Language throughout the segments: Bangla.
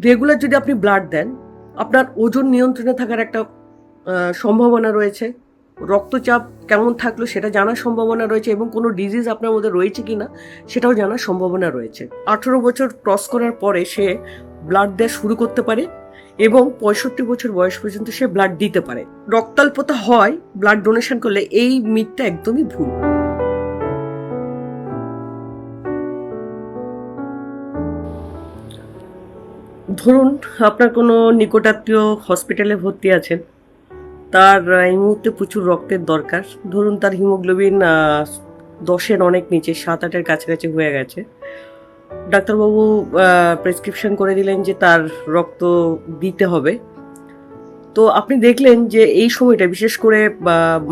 রেগুলার যদি আপনি ব্লাড দেন, আপনার ওজন নিয়ন্ত্রণে থাকার একটা সম্ভাবনা রয়েছে। রক্তচাপ কেমন থাকলো সেটা জানার সম্ভাবনা রয়েছে, এবং কোনো ডিজিজ আপনার মধ্যে রয়েছে কিনা সেটাও জানার সম্ভাবনা রয়েছে। 18 বছর ক্রস করার পরে সে ব্লাড দেওয়া শুরু করতে পারে এবং 65 বছর বয়স পর্যন্ত সে ব্লাড দিতে পারে। রক্তাল্পতা হয় ব্লাড ডোনেশন করলে, এই মিথটা একদমই ভুল। ধরুন আপনার কোনো নিকটাত্মীয় হসপিটালে ভর্তি আছেন, তার এই মুহূর্তে প্রচুর রক্তের দরকার। ধরুন তার হিমোগ্লোবিন 10-এর অনেক নিচে, 7-8-এর কাছাকাছি হয়ে গেছে। ডাক্তারবাবু প্রেসক্রিপশন করে দিলেন যে তার রক্ত দিতে হবে। তো আপনি দেখলেন যে এই সময়টা, বিশেষ করে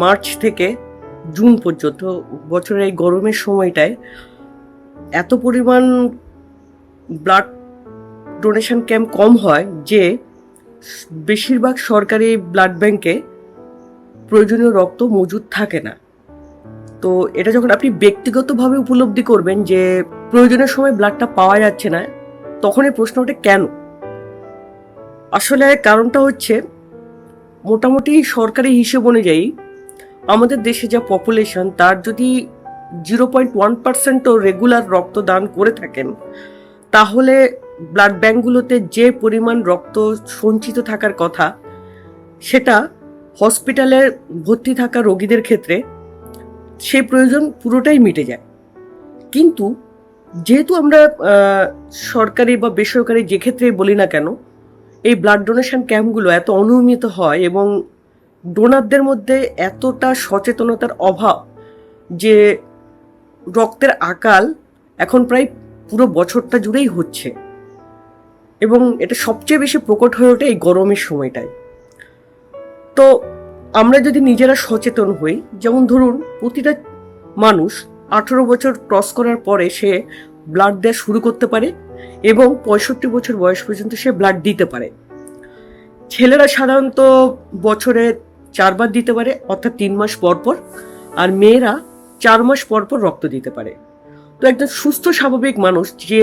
মার্চ থেকে জুন পর্যন্ত, বছরের এই গরমের সময়টায় এত পরিমাণ ব্লাড ডোনেশন ক্যাম্প কম হয় যে বেশিরভাগ সরকারি ব্লাড ব্যাংকে প্রয়োজনীয় রক্ত মজুদ থাকে না। তো এটা যখন আপনি ব্যক্তিগতভাবে উপলব্ধি করবেন যে প্রয়োজনের সময় ব্লাডটা পাওয়া যাচ্ছে না, তখন এই প্রশ্ন ওঠে কেন। আসলে কারণটা হচ্ছে, মোটামুটি সরকারি হিসেব অনুযায়ী আমাদের দেশে যা পপুলেশন, তার যদি 0.1%ও রেগুলার রক্তদান করে থাকেন, তাহলে ব্লাড ব্যাঙ্কগুলোতে যে পরিমাণ রক্ত সঞ্চিত থাকার কথা, সেটা হসপিটালে ভর্তি থাকা রোগীদের ক্ষেত্রে সেই প্রয়োজন পুরোটাই মিটে যায়। কিন্তু যেহেতু আমরা সরকারি বা বেসরকারি যে ক্ষেত্রেই বলি না কেন, এই ব্লাড ডোনেশন ক্যাম্পগুলো এত অনিয়মিত হয় এবং ডোনারদের মধ্যে এতটা সচেতনতার অভাব যে রক্তের আকাল এখন প্রায় পুরো বছরটা জুড়েই হচ্ছে, এবং এটা সবচেয়ে বেশি প্রকট হয়ে ওঠে এই গরমের সময়টায়। তো আমরা যদি নিজেরা সচেতন হই, যেমন ধরুন প্রতিটা মানুষ 18 বছর ক্রস করার পরে সে ব্লাড দেওয়া শুরু করতে পারে এবং 65 বছর বয়স পর্যন্ত সে ব্লাড দিতে পারে। ছেলেরা সাধারণত বছরে 4 বার দিতে পারে, অর্থাৎ 3 মাস পর পর, আর মেয়েরা 4 মাস পর পর রক্ত দিতে পারে। তো একজন সুস্থ স্বাভাবিক মানুষ, যে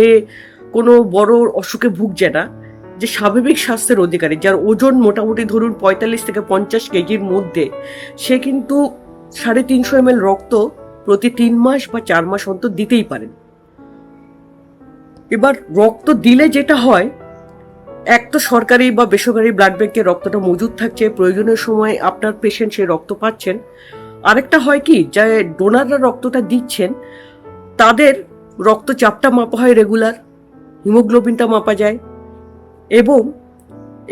কোনো বড় অসুখে ভুগছে না, যে স্বাভাবিক স্বাস্থ্যের অধিকারী, যার ওজন মোটামুটি ধরুন 45 থেকে 50 কেজির মধ্যে, সে কিন্তু 350 ml রক্ত প্রতি 3 মাস বা 4 মাস অন্তর দিতেই পারেন। এবার রক্ত দিলে যেটা হয়, এক তো সরকারি বা বেসরকারি ব্লাড ব্যাংকে রক্তটা মজুদ থাকছে, প্রয়োজনীয় সময় আপনার পেশেন্ট সে রক্ত পাচ্ছেন। আরেকটা হয় কি, যে ডোনাররা রক্তটা দিচ্ছেন তাদের রক্তচাপটা মাপা হয় রেগুলার, হিমোগ্লোবিনটা মাপা যায়, এবং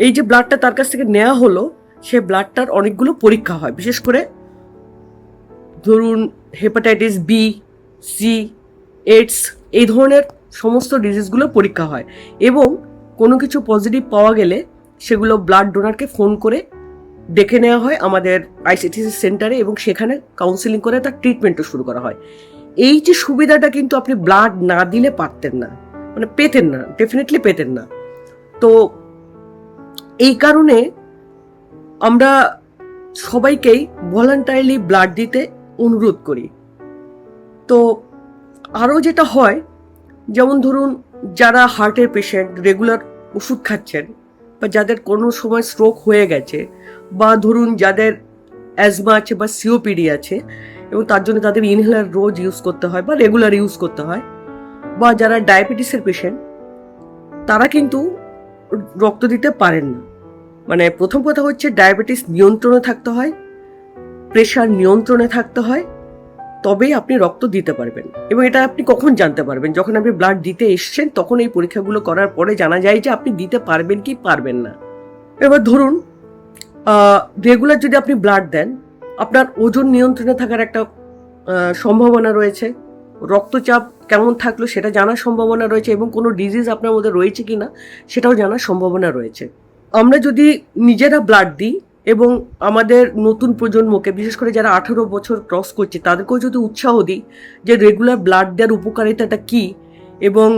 এই যে ব্লাডটা তার কাছ থেকে নেওয়া হলো, সে ব্লাডটার অনেকগুলো পরীক্ষা হয়। বিশেষ করে ধরুন হেপাটাইটিস বি, সি, এইডস, এই ধরনের সমস্ত ডিজিজগুলো পরীক্ষা হয়, এবং কোনো কিছু পজিটিভ পাওয়া গেলে সেগুলো ব্লাড ডোনারকে ফোন করে ডেকে নেওয়া হয় আমাদের আইসিটিসি সেন্টারে, এবং সেখানে কাউন্সিলিং করে তার ট্রিটমেন্টও শুরু করা হয়। এই যে সুবিধাটা কিন্তু আপনি ব্লাড না দিলে পারতেন না, মানে পেতেন না, ডেফিনেটলি পেতেন না। তো এই কারণে আমরা সবাইকেই ভলান্টারিলি ব্লাড দিতে অনুরোধ করি। তো আরও যেটা হয়, যেমন ধরুন যারা হার্টের পেশেন্ট, রেগুলার ওষুধ খাচ্ছেন, বা যাদের কোনো সময় স্ট্রোক হয়ে গেছে, বা ধরুন যাদের অ্যাজমা আছে বা সিওপিডি আছে এবং তার জন্য তাদের ইনহেলার রোজ ইউজ করতে হয় বা রেগুলার ইউজ করতে হয়, বা যারা ডায়াবেটিসের পেশেন্ট, তারা কিন্তু রক্ত দিতে পারেন না। মানে প্রথম কথা হচ্ছে, ডায়াবেটিস নিয়ন্ত্রণে থাকতে হয়, প্রেশার নিয়ন্ত্রণে থাকতে হয়, তবেই আপনি রক্ত দিতে পারবেন। এবং এটা আপনি কখন জানতে পারবেন? যখন আপনি ব্লাড দিতে এসছেন, তখন এই পরীক্ষাগুলো করার পরে জানা যায় যে আপনি দিতে পারবেন কি পারবেন না। এবার ধরুন রেগুলার যদি আপনি ব্লাড দেন, আপনার ওজন নিয়ন্ত্রণে থাকার একটা সম্ভাবনা রয়েছে। রক্তচাপ কেমন থাকলো সেটা জানার সম্ভাবনা রয়েছে, এবং কোনো ডিজিজ আপনার মধ্যে রয়েছে কিনা সেটাও জানার সম্ভাবনা রয়েছে। আমরা যদি নিজেরা ব্লাড দিই এবং আমাদের নতুন প্রজন্মকে, বিশেষ করে যারা 18 বছর ক্রস করছে, তাদেরকেও যদি উৎসাহ দিই যে রেগুলার ব্লাড দেওয়ার উপকারিতাটা কি, এবং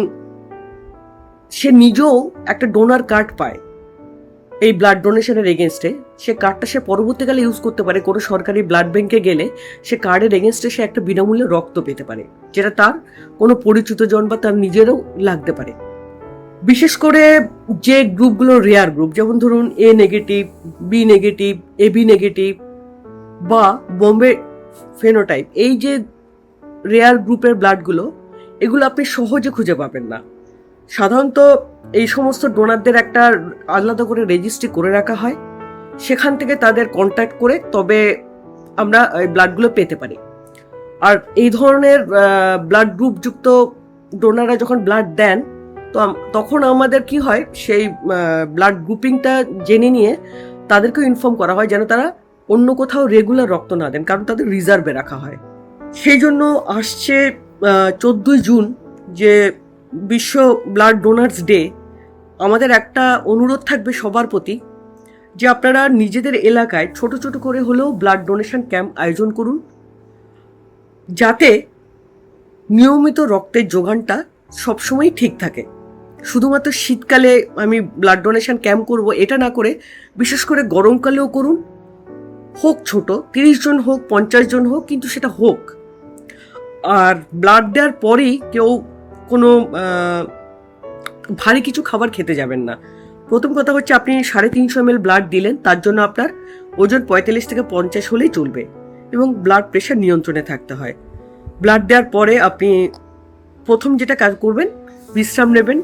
সে নিজেও একটা ডোনার কার্ড পায় এই ব্লাড ডোনেশনের এগেনস্টে, সে কার্ডটা সে পরবর্তীকালে ইউজ করতে পারে। কোনো সরকারি ব্লাড ব্যাংকে গেলে সে কার্ডের এগেনস্টে সে একটা বিনামূল্যে রক্ত পেতে পারে, যেটা তার কোনো পরিচিত জন বা তার নিজেরও লাগতে পারে। বিশেষ করে যে গ্রুপগুলো রেয়ার গ্রুপ, যেমন ধরুন A negative, B negative, AB negative বা বোম্বে ফেনোটাইপ, এই যে রেয়ার গ্রুপের ব্লাডগুলো, এগুলো আপনি সহজে খুঁজে পাবেন না। সাধারণত এই সমস্ত ডোনারদের একটা আলাদা করে রেজিস্ট্রি করে রাখা হয়, সেখান থেকে তাদের কন্ট্যাক্ট করে তবে আমরা এই ব্লাডগুলো পেতে পারি। আর এই ধরনের ব্লাড গ্রুপ যুক্ত ডোনাররা যখন ব্লাড দেন, তো তখন আমাদের কি হয়, সেই ব্লাড গ্রুপিংটা জেনে নিয়ে তাদেরকেও ইনফর্ম করা হয় যেন তারা অন্য কোথাও রেগুলার রক্ত না দেন, কারণ তাদের রিজার্ভে রাখা হয়। সেই জন্য আসছে 14 জুন যে বিশ্ব ব্লাড ডোনার্স ডে, আমাদের একটা অনুরোধ থাকবে সবার প্রতি যে আপনারা নিজেদের এলাকায় ছোট ছোট করে হলেও ব্লাড ডোনেশন ক্যাম্প আয়োজন করুন, যাতে নিয়মিত রক্তের যোগানটা সবসময় ঠিক থাকে। শুধুমাত্র শীতকালে আমি ব্লাড ডোনেশন ক্যাম্প করব এটা না করে বিশেষ করে গরমকালেও করুন, হোক ছোট 30 জন হোক 50 জন হোক, কিন্তু সেটা হোক। আর ব্লাড দেওয়ার পরেই কেউ কোনো ভারী কিছু খাবার খেতে যাবেন না। প্রথম কথা হচ্ছে, আপনি 350 ml ব্লাড দিলেন, তার জন্য আপনার ওজন 45 থেকে 50 হলেই চলবে এবং ব্লাড প্রেশার নিয়ন্ত্রণে থাকতে হয়। ব্লাড দেওয়ার পরে আপনি প্রথম যেটা কাজ করবেন, বিশ্রাম নেবেন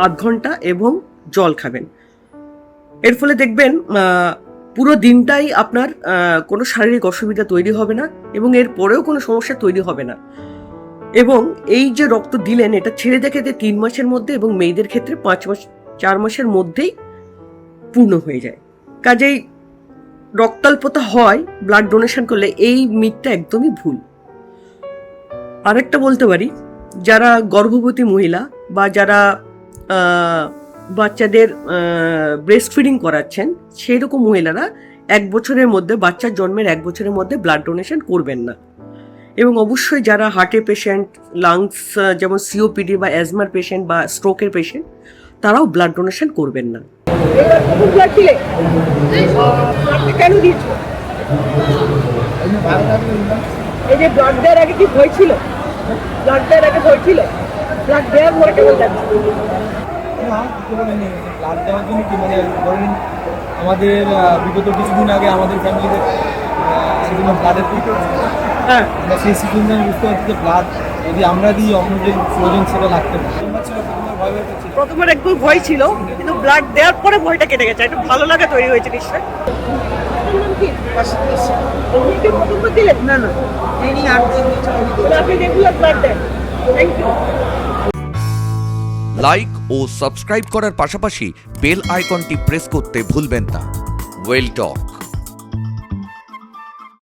8 ঘন্টা এবং জল খাবেন। এর ফলে দেখবেন পুরো দিনটাই আপনার কোনো শারীরিক অসুবিধা তৈরি হবে না এবং এর পরেও কোনো সমস্যা তৈরি হবে না। এবং এই যে রক্ত দিলেন, এটা ছেলেদের ক্ষেত্রে 3 মাসের মধ্যে এবং মেয়েদের ক্ষেত্রে 4 মাসের মধ্যেই পূর্ণ হয়ে যায়। কাজেই রক্তাল্পতা হয় ব্লাড ডোনেশন করলে, এই মিথটা একদমই ভুল। আরেকটা বলতে পারি, যারা গর্ভবতী মহিলা বা যারা বাচ্চাদের ব্রেস্ট ফিডিং করাচ্ছেন, সেই রকম মহিলারা 1 বছরের মধ্যে, বাচ্চার জন্মের 1 বছরের মধ্যে ব্লাড ডোনেশন করবেন না। এবং অবশ্যই যারা হার্টের পেশেন্ট, লাংস যেমন সিওপিডি বা অ্যাজমার পেশেন্ট বা স্ট্রোকের পেশেন্ট, তারাও ব্লাড ডোনেশন করবেন না। কেন দিয়েছো? এই যে ব্লাড দেওয়ার আগে কি ভয় ছিল? ব্লাড দেওয়ার আগে ভয় ছিল? ব্লাড দেওয়ার পরে কেমন লাগছে? ব্লাড দেওয়ার জন্য কি মানে ধরেন আমাদের বিগত কিছুদিন আগে আমাদের ফ্যামিলিতে সেজন্য ব্লাডের হ্যাঁ, আমরা সেই সিচুয়েশন আমি বুঝতে পারছি যে ব্লাড যদি আমরা দিই অন্য যে প্রয়োজন সেটা লাগতে পারে। প্রথমবার একটু ভয় ছিল, কিন্তু ব্লাড দেওয়ার পরে ভয়টা কেটে গেছে, একটু ভালো লাগা তৈরি হয়েছে নিশ্চয়। লাইক ও সাবস্ক্রাইব করার পাশাপাশি বেল আইকনটি প্রেস করতে ভুলবেন না। ওয়েল টক।